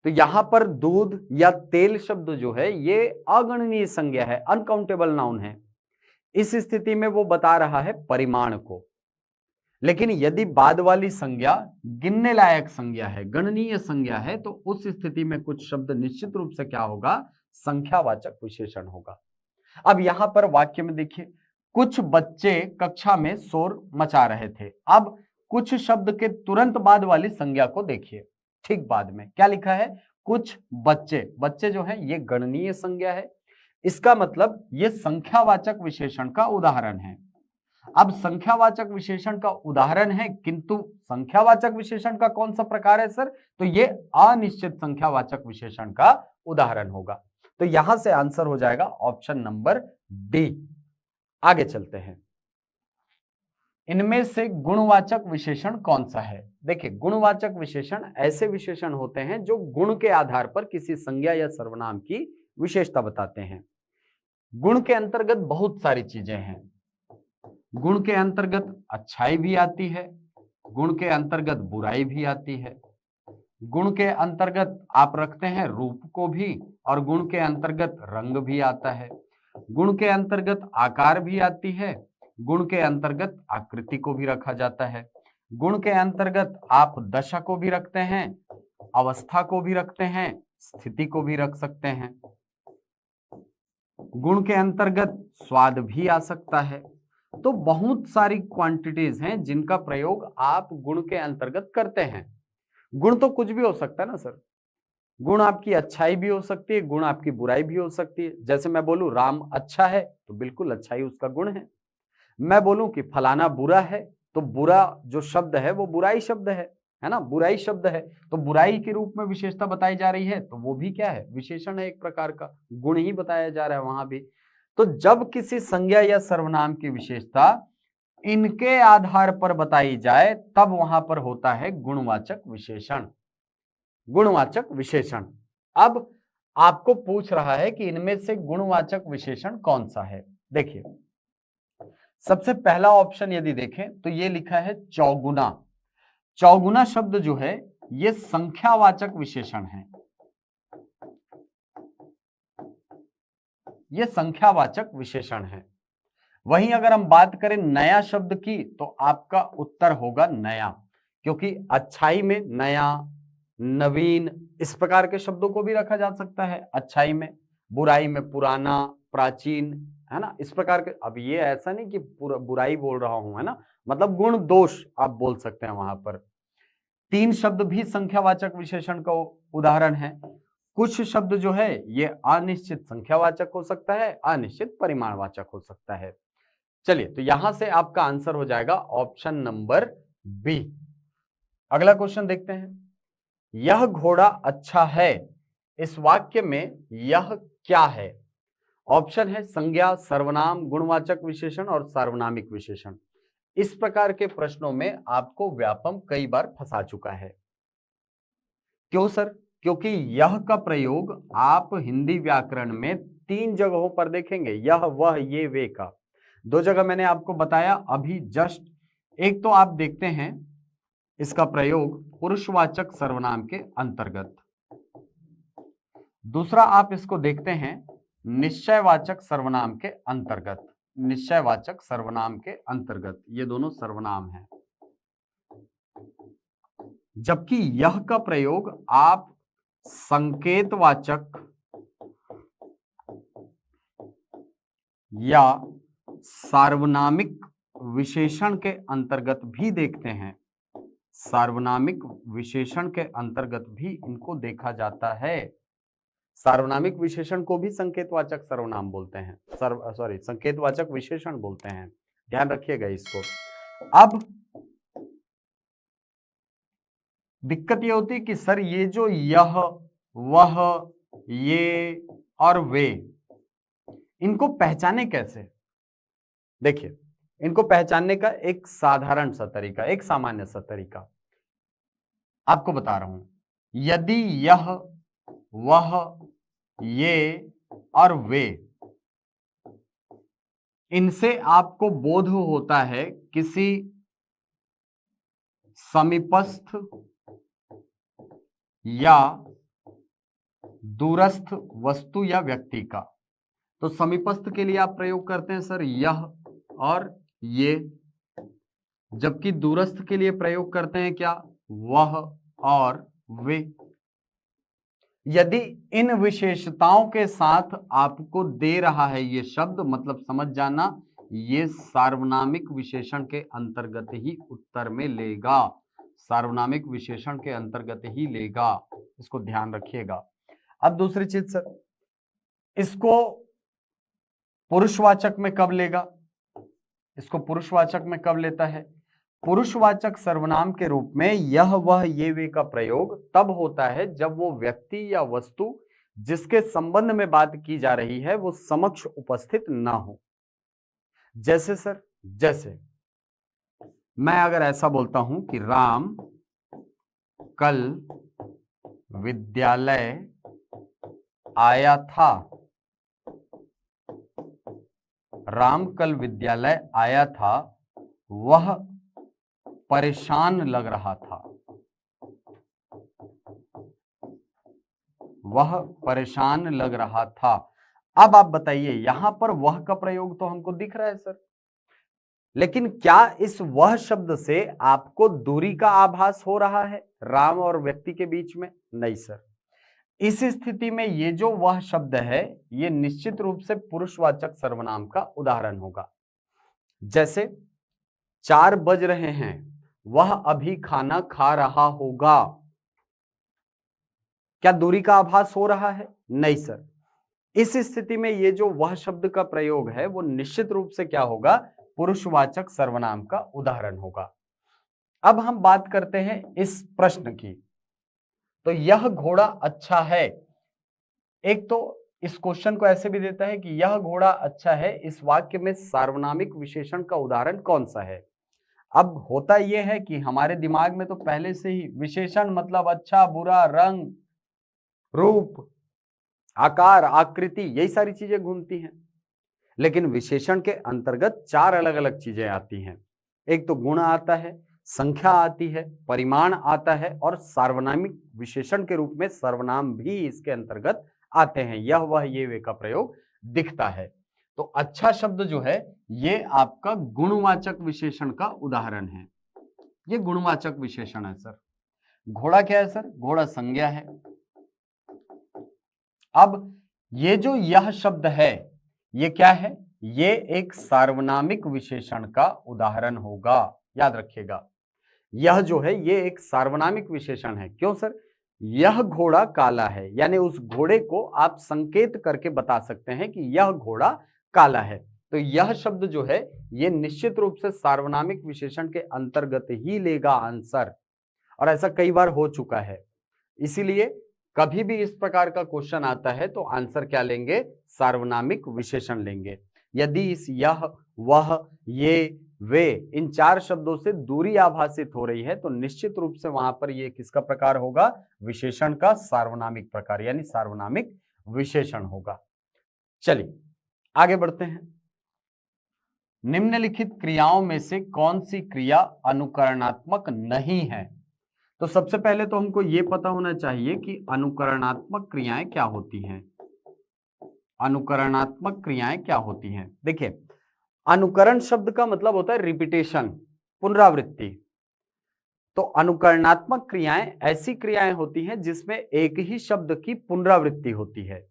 तो यहां पर दूध या तेल शब्द जो है ये अगणनीय संज्ञा है, अनकाउंटेबल नाउन है। इस स्थिति में वो बता रहा है परिमाण को। लेकिन यदि बाद वाली संज्ञा गिनने लायक संज्ञा है, गणनीय संज्ञा है, तो उस स्थिति में कुछ शब्द निश्चित रूप से क्या होगा, संख्यावाचक विशेषण होगा। अब यहां पर वाक्य में देखिए, कुछ बच्चे कक्षा में शोर मचा रहे थे। अब कुछ शब्द के तुरंत बाद वाली संज्ञा को देखिए, ठीक बाद में क्या लिखा है, कुछ बच्चे, बच्चे जो है ये गणनीय संज्ञा है, इसका मतलब ये संख्यावाचक विशेषण का उदाहरण है। अब संख्यावाचक विशेषण का उदाहरण है, किंतु संख्यावाचक विशेषण का कौन सा प्रकार है सर, तो ये अनिश्चित संख्यावाचक विशेषण का उदाहरण होगा। तो यहां से आंसर हो जाएगा ऑप्शन नंबर डी। आगे चलते हैं, इनमें से गुणवाचक विशेषण कौन सा है। देखिए, गुणवाचक विशेषण ऐसे विशेषण होते हैं जो गुण के आधार पर किसी संज्ञा या सर्वनाम की विशेषता बताते हैं। गुण के अंतर्गत बहुत सारी चीजें हैं। गुण के अंतर्गत अच्छाई भी आती है, गुण के अंतर्गत बुराई भी आती है, गुण के अंतर्गत आप रखते हैं रूप को भी, और गुण के अंतर्गत रंग भी आता है, गुण के अंतर्गत आकार भी आती है, गुण के अंतर्गत आकृति को भी रखा जाता है, गुण के अंतर्गत आप दशा को भी रखते हैं, अवस्था को भी रखते हैं, स्थिति को भी रख सकते हैं। गुण के अंतर्गत स्वाद भी आ सकता है। तो बहुत सारी क्वांटिटीज हैं जिनका प्रयोग आप गुण के अंतर्गत करते हैं। गुण तो कुछ भी हो सकता है ना सर। गुण आपकी अच्छाई भी हो सकती है, गुण आपकी बुराई भी हो सकती है। जैसे मैं बोलूं राम अच्छा है तो बिल्कुल अच्छाई उसका गुण है। मैं बोलूं कि फलाना बुरा है तो बुरा जो शब्द है वो बुराई शब्द है ना, बुराई शब्द है। तो बुराई के रूप में विशेषता बताई जा रही है तो वो भी क्या है, विशेषण है, एक प्रकार का गुण ही बताया जा रहा है वहां भी। तो जब किसी संज्ञा या सर्वनाम की विशेषता इनके आधार पर बताई जाए तब वहां पर होता है गुणवाचक विशेषण। गुणवाचक विशेषण। अब आपको पूछ रहा है कि इनमें से गुणवाचक विशेषण कौन सा है। देखिए सबसे पहला ऑप्शन यदि देखें तो ये लिखा है चौगुना। चौगुना शब्द जो है ये संख्यावाचक विशेषण है, ये संख्यावाचक विशेषण है। वहीं अगर हम बात करें नया शब्द की तो आपका उत्तर होगा नया, क्योंकि अच्छाई में नया, नवीन, इस प्रकार के शब्दों को भी रखा जा सकता है अच्छाई में। बुराई में पुराना, प्राचीन, है ना, इस प्रकार के। अब ये ऐसा नहीं कि बुराई बोल रहा हूं, है ना, मतलब गुण दोष आप बोल सकते हैं वहां पर। तीन शब्द भी संख्यावाचक विशेषण का उदाहरण है। कुछ शब्द जो है ये अनिश्चित संख्यावाचक हो सकता है, अनिश्चित परिमाणवाचक हो सकता है। चलिए तो यहां से आपका आंसर हो जाएगा ऑप्शन नंबर बी। अगला क्वेश्चन देखते हैं। यह घोड़ा अच्छा है, इस वाक्य में यह क्या है? ऑप्शन है संज्ञा, सर्वनाम, गुणवाचक विशेषण और सार्वनामिक विशेषण। इस प्रकार के प्रश्नों में आपको व्यापम कई बार फंसा चुका है। क्यों सर? क्योंकि यह का प्रयोग आप हिंदी व्याकरण में तीन जगहों पर देखेंगे, यह, वह, ये, वे का। दो जगह मैंने आपको बताया अभी जस्ट। एक तो आप देखते हैं इसका प्रयोग पुरुषवाचक सर्वनाम के अंतर्गत, दूसरा आप इसको देखते हैं निश्चयवाचक सर्वनाम के अंतर्गत। निश्चयवाचक सर्वनाम के अंतर्गत ये दोनों सर्वनाम हैं। जबकि यह का प्रयोग आप संकेतवाचक या सार्वनामिक विशेषण के अंतर्गत भी देखते हैं। सार्वनामिक विशेषण के अंतर्गत भी इनको देखा जाता है। सार्वनामिक विशेषण को भी संकेतवाचक सर्वनाम बोलते हैं, संकेतवाचक विशेषण बोलते हैं, ध्यान रखिएगा इसको। अब दिक्कत ये होती है कि सर ये जो यह, वह, ये और वे, इनको पहचाने कैसे? देखिए इनको पहचानने का एक साधारण सा तरीका, एक सामान्य सा तरीका आपको बता रहा हूं। यदि यह, वह, ये और वे, इनसे आपको बोध होता है किसी समीपस्थ या दूरस्थ वस्तु या व्यक्ति का, तो समीपस्थ के लिए आप प्रयोग करते हैं सर यह और ये, जबकि दूरस्थ के लिए प्रयोग करते हैं क्या, वह और वे। यदि इन विशेषताओं के साथ आपको दे रहा है ये शब्द, मतलब समझ जाना ये सार्वनामिक विशेषण के अंतर्गत ही उत्तर में लेगा, सार्वनामिक विशेषण के अंतर्गत ही लेगा, इसको ध्यान रखिएगा। अब दूसरी चीज सर, इसको पुरुषवाचक में कब लेगा? इसको पुरुषवाचक में कब लेता है? पुरुषवाचक सर्वनाम के रूप में यह, वह, ये, वे का प्रयोग तब होता है जब वो व्यक्ति या वस्तु जिसके संबंध में बात की जा रही है वो समक्ष उपस्थित ना हो। जैसे सर, जैसे मैं अगर ऐसा बोलता हूं कि राम कल विद्यालय आया था, राम कल विद्यालय आया था, वह परेशान लग रहा था, वह परेशान लग रहा था। अब आप बताइए यहां पर वह का प्रयोग तो हमको दिख रहा है सर, लेकिन क्या इस वह शब्द से आपको दूरी का आभास हो रहा है राम और व्यक्ति के बीच में? नहीं सर। इस स्थिति में ये जो वह शब्द है ये निश्चित रूप से पुरुषवाचक सर्वनाम का उदाहरण होगा। जैसे 4 बज रहे हैं, वह अभी खाना खा रहा होगा। क्या दूरी का आभास हो रहा है? नहीं सर। इस स्थिति में ये जो वह शब्द का प्रयोग है वो निश्चित रूप से क्या होगा? पुरुषवाचक सर्वनाम का उदाहरण होगा। अब हम बात करते हैं इस प्रश्न की। तो यह घोड़ा अच्छा है। एक तो इस क्वेश्चन को ऐसे भी देता है कि यह घोड़ा अच्छा है, इस वाक्य में सार्वनामिक विशेषण का उदाहरण कौन सा है? अब होता यह है कि हमारे दिमाग में तो पहले से ही विशेषण मतलब अच्छा, बुरा, रंग, रूप, आकार, आकृति, यही सारी चीजें घूमती हैं। लेकिन विशेषण के अंतर्गत 4 अलग अलग चीजें आती हैं। एक तो गुण आता है, संख्या आती है, परिमाण आता है और सार्वनामिक विशेषण के रूप में सर्वनाम भी इसके अंतर्गत आते हैं। यह वह ये वे का प्रयोग दिखता है। तो अच्छा शब्द जो है ये आपका गुणवाचक विशेषण का उदाहरण है। ये गुणवाचक विशेषण है सर। घोड़ा क्या है सर? घोड़ा संज्ञा है। अब ये जो यह शब्द है ये क्या है? ये एक सार्वनामिक विशेषण का उदाहरण होगा। याद रखिएगा, यह जो है ये एक सार्वनामिक विशेषण है। क्यों सर? यह घोड़ा काला है, यानी उस घोड़े को आप संकेत करके बता सकते हैं कि यह घोड़ा काला है। तो यह शब्द जो है ये निश्चित रूप से सार्वनामिक विशेषण के अंतर्गत ही लेगा आंसर, और ऐसा कई बार हो चुका है। इसीलिए कभी भी इस प्रकार का क्वेश्चन आता है तो आंसर क्या लेंगे? सार्वनामिक विशेषण लेंगे। यदि इस यह, वह, ये, वे इन 4 शब्दों से दूरी आभासित हो रही है तो निश्चित रूप से वहां पर ये किसका प्रकार होगा? विशेषण का सार्वनामिक प्रकार, यानी सार्वनामिक विशेषण होगा। चलिए आगे बढ़ते हैं। निम्नलिखित क्रियाओं में से कौन सी क्रिया अनुकरणात्मक नहीं है? तो सबसे पहले तो हमको यह पता होना चाहिए कि अनुकरणात्मक क्रियाएं क्या होती हैं। अनुकरणात्मक क्रियाएं क्या होती हैं? देखिए, अनुकरण शब्द का मतलब होता है रिपीटेशन, पुनरावृत्ति। तो अनुकरणात्मक क्रियाएं ऐसी क्रियाएं होती हैं जिसमें एक ही शब्द की पुनरावृत्ति होती है।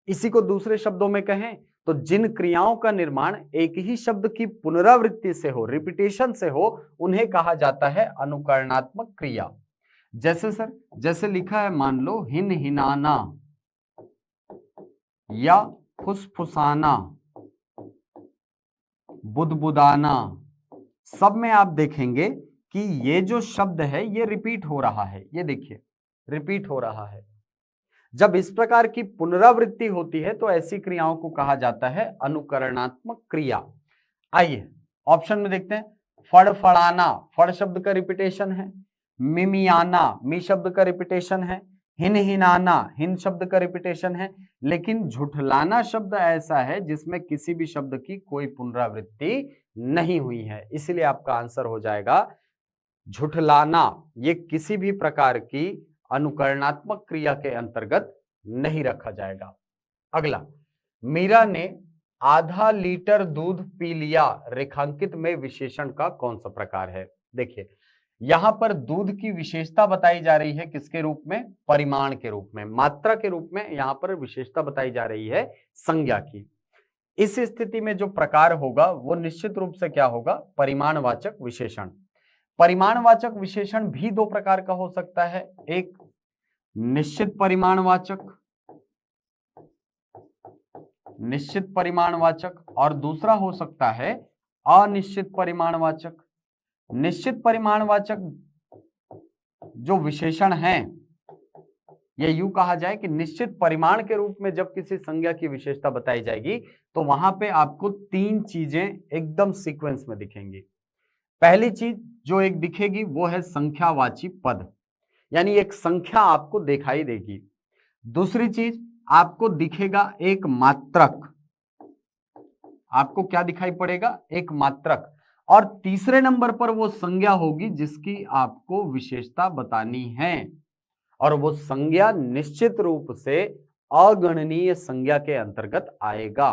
इसी को दूसरे शब्दों में कहें तो जिन क्रियाओं का निर्माण एक ही शब्द की पुनरावृत्ति से हो, रिपीटेशन से हो, उन्हें कहा जाता है अनुकरणात्मक क्रिया। जैसे सर, जैसे लिखा है, मान लो हिन हिनाना या फुसफुसाना, बुदबुदाना, सब में आप देखेंगे कि ये जो शब्द है ये रिपीट हो रहा है। ये देखिए रिपीट हो रहा है। जब इस प्रकार की पुनरावृत्ति होती है तो ऐसी क्रियाओं को कहा जाता है अनुकरणात्मक क्रिया। आइए ऑप्शन में देखते हैं। फड़फड़ाना, फड़ शब्द का रिपीटेशन है। मिमियाना, मी शब्द का रिपीटेशन है। हिन हिनाना, हिन शब्द का रिपीटेशन है। लेकिन झुठलाना शब्द ऐसा है जिसमें किसी भी शब्द की कोई पुनरावृत्ति नहीं हुई है, इसलिए आपका आंसर हो जाएगा झुठलाना। ये किसी भी प्रकार की अनुकरणात्मक क्रिया के अंतर्गत नहीं रखा जाएगा। अगला, मीरा ने आधा लीटर दूध पी लिया, रेखांकित में विशेषण का कौन सा प्रकार है? देखिए यहां पर दूध की विशेषता बताई जा रही है किसके रूप में? परिमाण के रूप में, मात्रा के रूप में यहां पर विशेषता बताई जा रही है संज्ञा की। इस स्थिति में जो प्रकार होगा वो निश्चित रूप से क्या होगा? परिमाणवाचक विशेषण। परिमाणवाचक विशेषण भी 2 प्रकार का हो सकता है, एक निश्चित परिमाणवाचक, निश्चित परिमाणवाचक, और दूसरा हो सकता है अनिश्चित परिमाणवाचक। निश्चित परिमाणवाचक जो विशेषण हैं, यह यूं कहा जाए कि निश्चित परिमाण के रूप में जब किसी संज्ञा की विशेषता बताई जाएगी तो वहां पे आपको 3 चीजें एकदम सीक्वेंस में दिखेंगी। पहली चीज जो एक दिखेगी वो है संख्यावाची पद, यानी एक संख्या आपको दिखाई देगी। दूसरी चीज आपको दिखेगा एक मात्रक, आपको क्या दिखाई पड़ेगा? एक मात्रक। और तीसरे नंबर पर वो संज्ञा होगी जिसकी आपको विशेषता बतानी है, और वो संज्ञा निश्चित रूप से अगणनीय संज्ञा के अंतर्गत आएगा।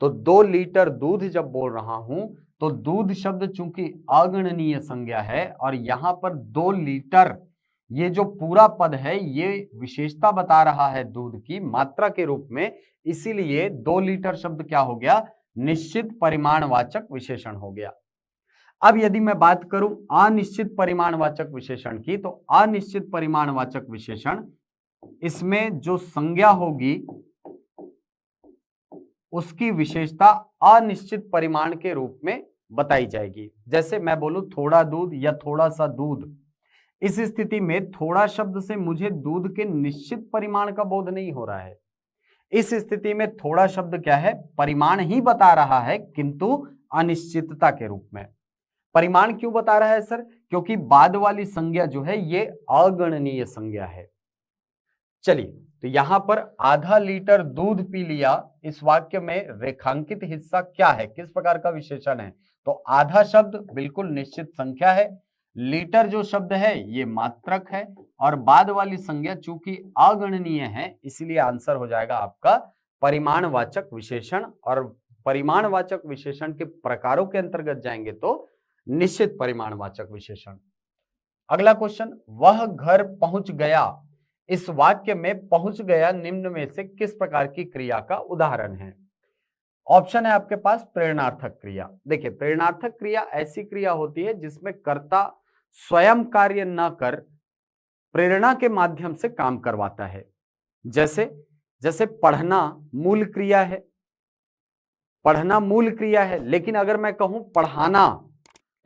तो 2 लीटर दूध जब बोल रहा हूं तो दूध शब्द चूंकि अगणनीय संज्ञा है और यहां पर 2 लीटर ये जो पूरा पद है ये विशेषता बता रहा है दूध की मात्रा के रूप में, इसीलिए 2 लीटर शब्द क्या हो गया, निश्चित परिमाणवाचक विशेषण हो गया। अब यदि मैं बात करूं अनिश्चित परिमाणवाचक विशेषण की, तो अनिश्चित परिमाणवाचक विशेषण इसमें जो संज्ञा होगी उसकी विशेषता अनिश्चित परिमाण के रूप में बताई जाएगी। जैसे मैं बोलूं थोड़ा दूध या थोड़ा सा दूध, इस स्थिति में थोड़ा शब्द से मुझे दूध के निश्चित परिमाण का बोध नहीं हो रहा है। इस स्थिति में थोड़ा शब्द क्या है, परिमाण ही बता रहा है किंतु अनिश्चितता के रूप में। परिमाण क्यों बता रहा है सर, क्योंकि बाद वाली संज्ञा जो है ये अगणनीय संज्ञा है। चलिए, तो यहां पर आधा लीटर दूध पी लिया, इस वाक्य में रेखांकित हिस्सा क्या है, किस प्रकार का विशेषण है, तो आधा शब्द बिल्कुल निश्चित संख्या है, लीटर जो शब्द है ये मात्रक है, और बाद वाली संज्ञा चूंकि अगणनीय है इसलिए आंसर हो जाएगा आपका परिमाणवाचक विशेषण। और परिमाणवाचक विशेषण के प्रकारों के अंतर्गत जाएंगे तो निश्चित परिमाणवाचक विशेषण। अगला क्वेश्चन, वह घर पहुंच गया, इस वाक्य में पहुंच गया निम्न में से किस प्रकार की क्रिया का उदाहरण है। ऑप्शन है आपके पास प्रेरणार्थक क्रिया। देखिए, प्रेरणार्थक क्रिया ऐसी क्रिया होती है जिसमें कर्ता स्वयं कार्य न कर प्रेरणा के माध्यम से काम करवाता है। जैसे पढ़ना मूल क्रिया है, पढ़ना मूल क्रिया है, लेकिन अगर मैं कहूं पढ़ाना,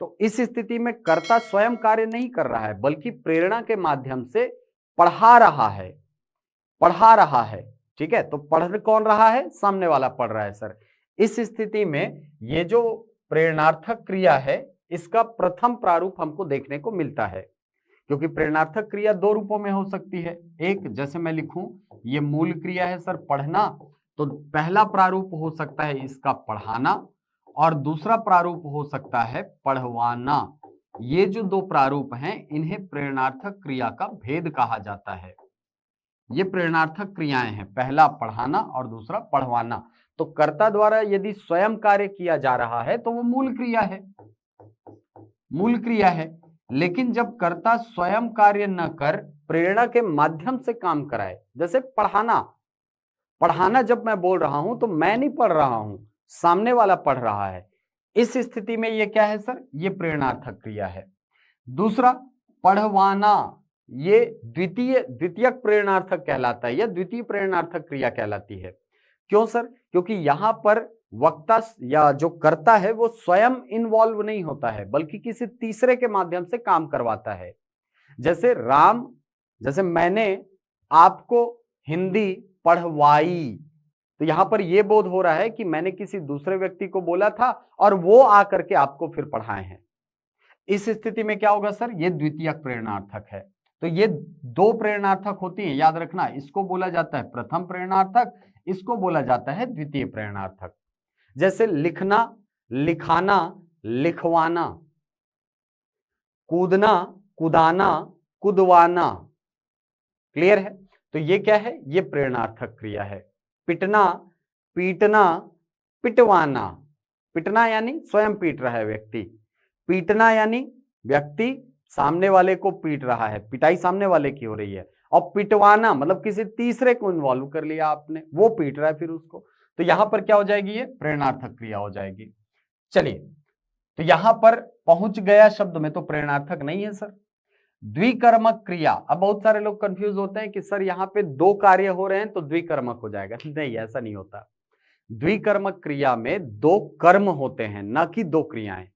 तो इस स्थिति में कर्ता स्वयं कार्य नहीं कर रहा है बल्कि प्रेरणा के माध्यम से पढ़ा रहा है। ठीक है, तो पढ़ कौन रहा है, सामने वाला पढ़ रहा है सर। इस स्थिति में ये जो प्रेरणार्थक क्रिया है इसका प्रथम प्रारूप हमको देखने को मिलता है, क्योंकि प्रेरणार्थक क्रिया 2 रूपों में हो सकती है। एक, जैसे मैं लिखूं ये मूल क्रिया है सर पढ़ना, तो पहला प्रारूप हो सकता है इसका पढ़ाना और दूसरा प्रारूप हो सकता है पढ़वाना। ये जो 2 प्रारूप हैं इन्हें प्रेरणार्थक क्रिया का भेद कहा जाता है। ये प्रेरणार्थक क्रियाएं हैं, पहला पढ़ाना और दूसरा पढ़वाना। तो कर्ता द्वारा यदि स्वयं कार्य किया जा रहा है तो वो मूल क्रिया है, लेकिन जब कर्ता स्वयं कार्य न कर प्रेरणा के माध्यम से काम कराए, जैसे पढ़ाना जब मैं बोल रहा हूं तो मैं नहीं पढ़ रहा हूं, सामने वाला पढ़ रहा है, इस स्थिति में ये क्या है सर, ये प्रेरणार्थक क्रिया है। दूसरा पढ़वाना, ये द्वितीयक प्रेरणार्थक कहलाता है या द्वितीय प्रेरणार्थक क्रिया कहलाती है। क्यों सर, क्योंकि यहां पर वक्ता या जो कर्ता है वो स्वयं इन्वॉल्व नहीं होता है बल्कि किसी तीसरे के माध्यम से काम करवाता है। जैसे मैंने आपको हिंदी पढ़वाई, तो यहां पर यह बोध हो रहा है कि मैंने किसी दूसरे व्यक्ति को बोला था और वो आकर के आपको फिर पढ़ाए हैं। इस स्थिति में क्या होगा सर, ये द्वितीयक प्रेरणार्थक है। तो ये 2 प्रेरणार्थक होती हैं, याद रखना, इसको बोला जाता है प्रथम प्रेरणार्थक, इसको बोला जाता है द्वितीय प्रेरणार्थक। जैसे लिखना, लिखाना, लिखवाना, कूदना, कुदाना, कुदवाना। क्लियर है, तो ये क्या है, ये प्रेरणार्थक क्रिया है। पिटना, पीटना, पिटवाना। पिटना यानी स्वयं पीट रहा है व्यक्ति, पीटना यानी व्यक्ति सामने वाले को पीट रहा है, पिटाई सामने वाले की हो रही है, और पिटवाना मतलब किसी तीसरे को इन्वॉल्व कर लिया आपने, वो पीट रहा है फिर उसको, तो यहां पर क्या हो जाएगी, ये प्रेरणार्थक क्रिया हो जाएगी। चलिए, तो यहां पर पहुंच गया शब्द में तो प्रेरणार्थक नहीं है सर। द्विकर्मक क्रिया, अब बहुत सारे लोग कंफ्यूज होते हैं कि सर यहाँ पे 2 कार्य हो रहे हैं तो द्विकर्मक हो जाएगा। नहीं, ऐसा नहीं होता। द्विकर्मक क्रिया में 2 कर्म होते हैं, न कि 2 क्रियाएं।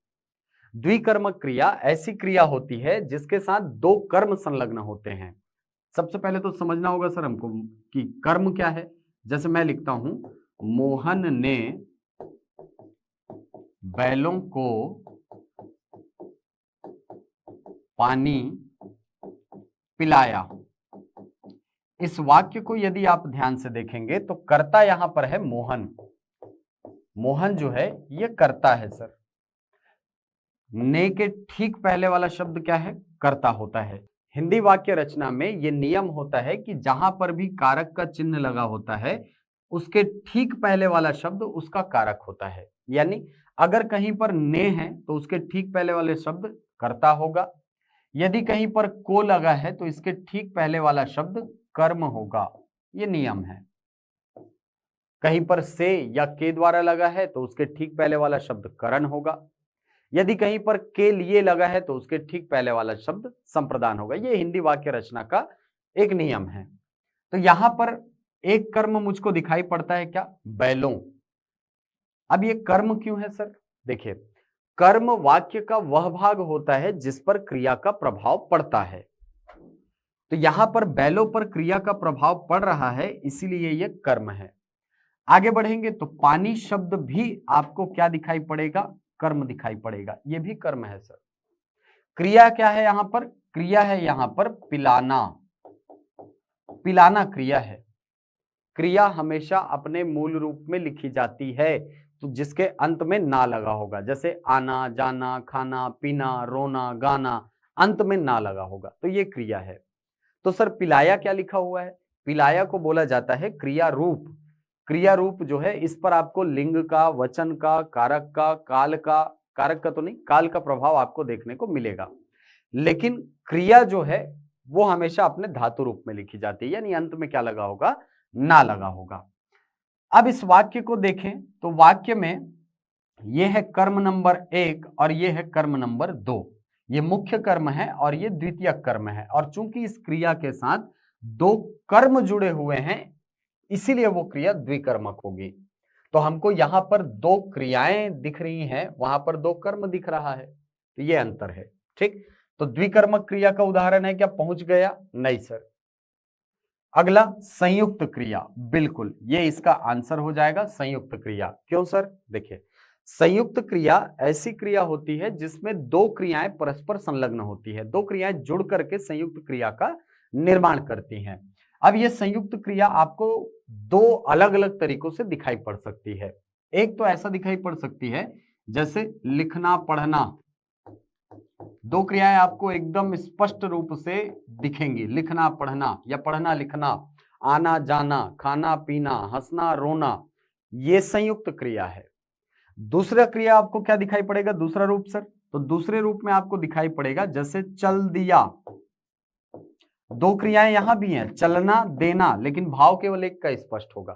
द्विकर्मक क्रिया ऐसी क्रिया होती है जिसके साथ 2 कर्म संलग्न होते हैं। सबसे पहले तो समझना होगा सर हमको कि कर्म क्या है। जैसे मैं लिखता हूं, मोहन ने बैलों को पानी पिलाया। इस वाक्य को यदि आप ध्यान से देखेंगे तो कर्ता यहां पर है मोहन। मोहन जो है ये कर्ता है सर। ने के ठीक पहले वाला शब्द क्या है, कर्ता होता है। हिंदी वाक्य रचना में यह नियम होता है कि जहां पर भी कारक का चिन्ह लगा होता है उसके ठीक पहले वाला शब्द उसका कारक होता है। यानी अगर कहीं पर ने है तो उसके ठीक पहले वाले शब्द कर्ता होगा। यदि कहीं पर को लगा है तो इसके ठीक पहले वाला शब्द कर्म होगा। ये नियम है। कहीं पर से या के द्वारा लगा है तो उसके ठीक पहले वाला शब्द करण होगा। यदि कहीं पर के लिए लगा है तो उसके ठीक पहले वाला शब्द संप्रदान होगा। ये हिंदी वाक्य रचना का एक नियम है। तो यहां पर एक कर्म मुझको दिखाई पड़ता है, क्या? बैलों। अब ये कर्म क्यों है सर? देखिए, कर्म वाक्य का वह भाग होता है जिस पर क्रिया का प्रभाव पड़ता है। तो यहां पर बैलों पर क्रिया का प्रभाव पड़ रहा है, इसीलिए यह कर्म है। आगे बढ़ेंगे तो पानी शब्द भी आपको क्या दिखाई पड़ेगा? कर्म दिखाई पड़ेगा। यह भी कर्म है सर। क्रिया क्या है यहां पर? क्रिया है यहां पर पिलाना। पिलाना क्रिया है। क्रिया हमेशा अपने मूल रूप में लिखी जाती है तो जिसके अंत में ना लगा होगा, जैसे आना, जाना, खाना, पीना, रोना, गाना, अंत में ना लगा होगा, तो ये क्रिया है। तो सर पिलाया क्या लिखा हुआ है? पिलाया को बोला जाता है क्रिया रूप। क्रिया रूप जो है, इस पर आपको लिंग का, वचन का, कारक का, काल का, कारक का तो नहीं, काल का प्रभाव आपको देखने को मिलेगा। लेकिन क्रिया जो है वो हमेशा अपने धातु रूप में लिखी जाती है, यानी अंत में क्या लगा होगा? ना लगा होगा। अब इस वाक्य को देखें तो वाक्य में यह है कर्म नंबर 1 और यह है कर्म नंबर 2। ये मुख्य कर्म है और ये द्वितीय कर्म है, और चूंकि इस क्रिया के साथ 2 कर्म जुड़े हुए हैं इसीलिए वो क्रिया द्विकर्मक होगी। तो हमको यहां पर 2 क्रियाएं दिख रही हैं, वहां पर 2 कर्म दिख रहा है, तो ये अंतर है। ठीक, तो द्विकर्मक क्रिया का उदाहरण है क्या? पहुंच गया? नहीं सर। अगला संयुक्त क्रिया, बिल्कुल ये इसका आंसर हो जाएगा, संयुक्त क्रिया। क्यों सर? देखिए, संयुक्त क्रिया ऐसी क्रिया होती है जिसमें 2 क्रियाएं परस्पर संलग्न होती है, 2 क्रियाएं जुड़ करके संयुक्त क्रिया का निर्माण करती हैं। अब ये संयुक्त क्रिया आपको 2 अलग अलग तरीकों से दिखाई पड़ सकती है। एक तो ऐसा दिखाई पड़ सकती है जैसे लिखना, पढ़ना। 2 क्रियाएं आपको एकदम स्पष्ट रूप से दिखेंगी, लिखना, पढ़ना या पढ़ना, लिखना, आना, जाना, खाना, पीना, हंसना, रोना, ये संयुक्त क्रिया है। दूसरा क्रिया आपको क्या दिखाई पड़ेगा? दूसरा रूप सर, तो दूसरे रूप में आपको दिखाई पड़ेगा जैसे चल दिया। 2 क्रियाएं यहां भी हैं, चलना, देना, लेकिन भाव केवल एक का स्पष्ट होगा,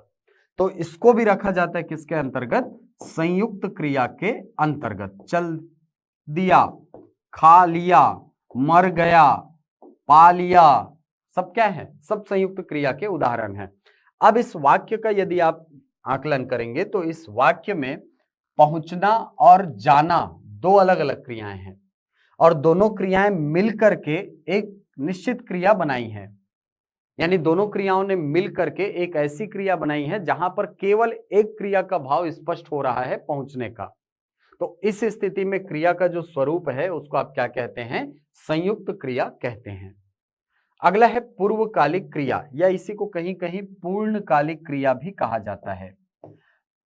तो इसको भी रखा जाता है किसके अंतर्गत? संयुक्त क्रिया के अंतर्गत। चल दिया, खा लिया, मर गया, पा लिया, सब क्या है? सब संयुक्त क्रिया के उदाहरण हैं। अब इस वाक्य का यदि आप आकलन करेंगे तो इस वाक्य में पहुंचना और जाना 2 अलग अलग क्रियाएं हैं, और दोनों क्रियाएं मिलकर के एक निश्चित क्रिया बनाई है। यानी दोनों क्रियाओं ने मिलकर के एक ऐसी क्रिया बनाई है जहां पर केवल एक क्रिया का भाव स्पष्ट हो रहा है, पहुंचने का। तो इस स्थिति में क्रिया का जो स्वरूप है उसको आप क्या कहते हैं? संयुक्त क्रिया कहते हैं। अगला है पूर्वकालिक क्रिया, या इसी को कहीं कहीं पूर्णकालिक क्रिया भी कहा जाता है।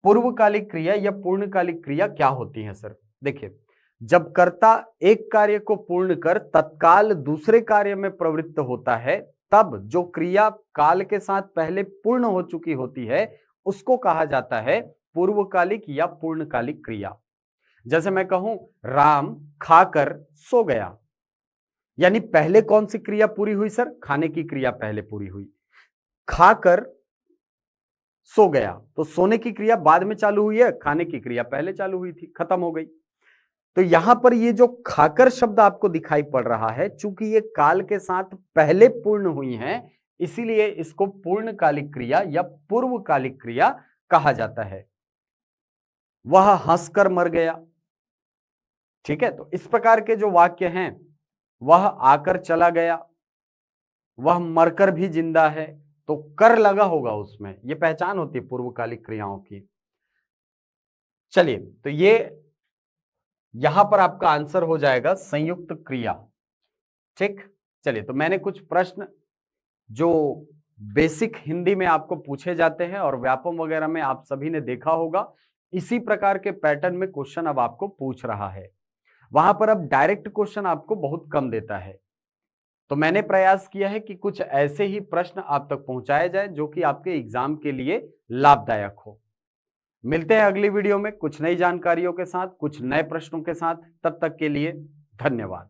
पूर्वकालिक क्रिया या पूर्णकालिक क्रिया क्या होती है सर? देखिए, जब कर्ता एक कार्य को पूर्ण कर तत्काल दूसरे कार्य में प्रवृत्त होता है, तब जो क्रिया काल के साथ पहले पूर्ण हो चुकी होती है उसको कहा जाता है पूर्वकालिक या पूर्णकालिक क्रिया। जैसे मैं कहूं राम खाकर सो गया, यानी पहले कौन सी क्रिया पूरी हुई सर? खाने की क्रिया पहले पूरी हुई। खाकर सो गया, तो सोने की क्रिया बाद में चालू हुई है, खाने की क्रिया पहले चालू हुई थी, खत्म हो गई। तो यहां पर ये जो खाकर शब्द आपको दिखाई पड़ रहा है, चूंकि ये काल के साथ पहले पूर्ण हुई है, इसीलिए इसको पूर्णकालिक क्रिया या पूर्वकालिक क्रिया कहा जाता है। वह हंसकर मर गया। ठीक है, तो इस प्रकार के जो वाक्य हैं, वह आकर चला गया, वह मरकर भी जिंदा है, तो कर लगा होगा उसमें, ये पहचान होती है पूर्वकालिक क्रियाओं की। चलिए, तो ये यहां पर आपका आंसर हो जाएगा संयुक्त क्रिया। ठीक, चलिए, तो मैंने कुछ प्रश्न जो बेसिक हिंदी में आपको पूछे जाते हैं और व्यापम वगैरह में आप सभी ने देखा होगा, इसी प्रकार के पैटर्न में क्वेश्चन अब आपको पूछ रहा है। वहां पर अब डायरेक्ट क्वेश्चन आपको बहुत कम देता है, तो मैंने प्रयास किया है कि कुछ ऐसे ही प्रश्न आप तक पहुंचाए जाए जो कि आपके एग्जाम के लिए लाभदायक हो। मिलते हैं अगली वीडियो में कुछ नई जानकारियों के साथ, कुछ नए प्रश्नों के साथ। तब तक के लिए धन्यवाद।